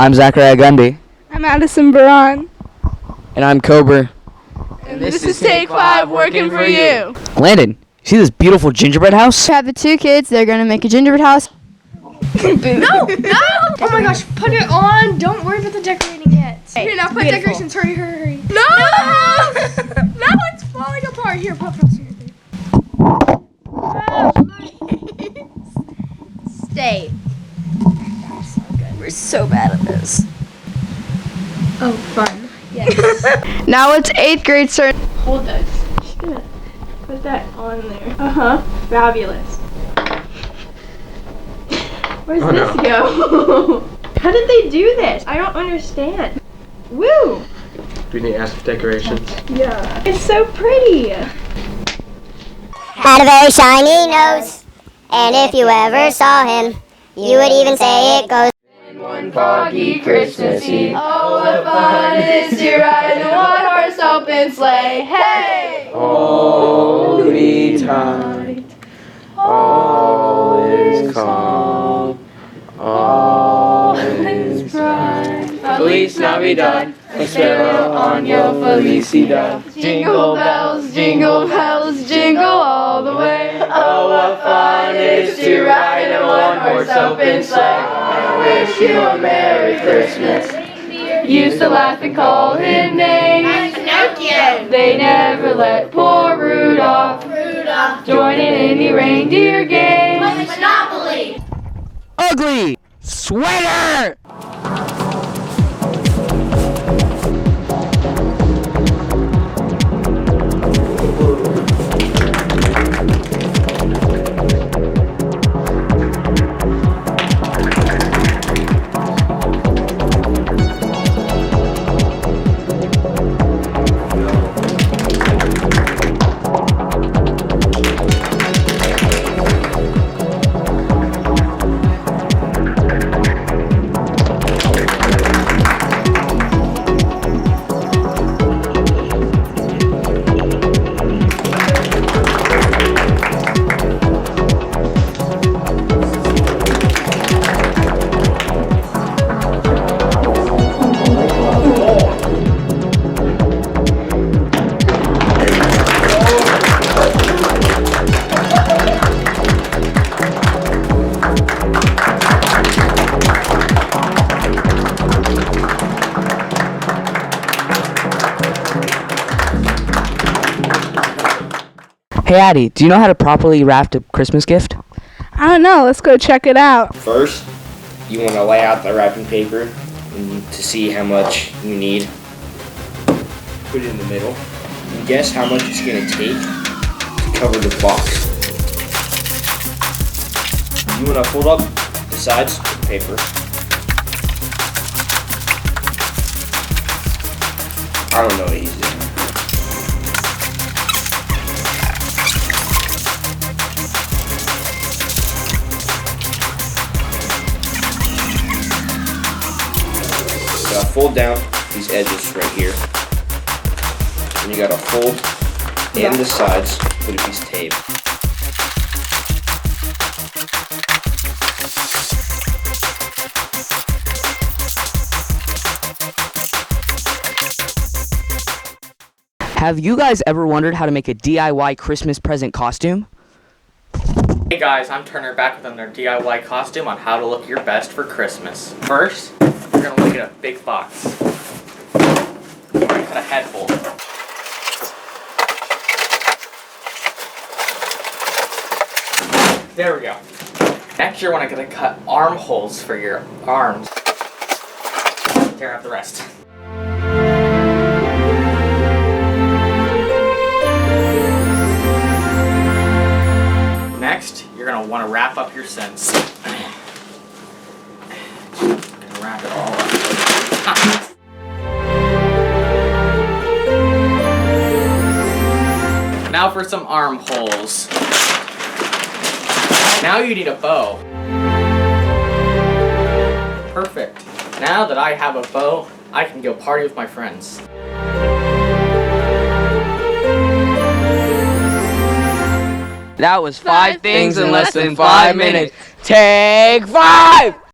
I'm Zachariah Gundy. I'm Addison Baran. And I'm Cobra. And this is Take 5 working for you. Landon, you see this beautiful gingerbread house? We have the two kids. They're going to make a gingerbread house. No! Oh my gosh, put it on. Don't worry about the decorating yet. Here, now put decorations. Hurry, hurry, hurry. No! Now it's falling apart. Here, put frost here. Stay. That's so good. We're so bad at this. Oh, fun. Yes. Now it's 8th grade start. Hold that. Just gonna put that on there. Fabulous. Where's this go? How did they do this? I don't understand. Woo! Do we need to ask for decorations? Yeah. It's so pretty. Had a very shiny nose, and if you ever saw him, you would even say it goes. One foggy Christmas Eve, oh what fun it is to ride in one horse open sleigh. Hey! Hold me tight, all is calm, all is bright. Feliz Navidad, espero año felicidad. Jingle bells, jingle all the way. Oh, what fun it is to ride in a one-horse open sleigh. I wish you a Merry Christmas. Used to laugh and call him names. They never let poor Rudolph join in any reindeer games. Monopoly. Ugly sweater! Hey Addie, do you know how to properly wrap a Christmas gift? I don't know. Let's go check it out. First, you want to lay out the wrapping paper to see how much you need. Put it in the middle. And guess how much it's going to take to cover the box. You want to fold up the sides of the paper. I don't know what he's doing. Fold down these edges right here. And you gotta fold in the sides with a piece of tape. Have you guys ever wondered how to make a DIY Christmas present costume? Hey guys, I'm Turner back with another DIY costume on how to look your best for Christmas. First, we're gonna look at a big box. We're gonna cut a head hole. There we go. Next, you're gonna cut armholes for your arms. Tear out the rest. Next, you're gonna want to wrap up your scents. Wrap it all up. Now for some armholes. Now you need a bow. Perfect. Now that I have a bow, I can go party with my friends. That was 5 things in less than 5 minutes. Take 5!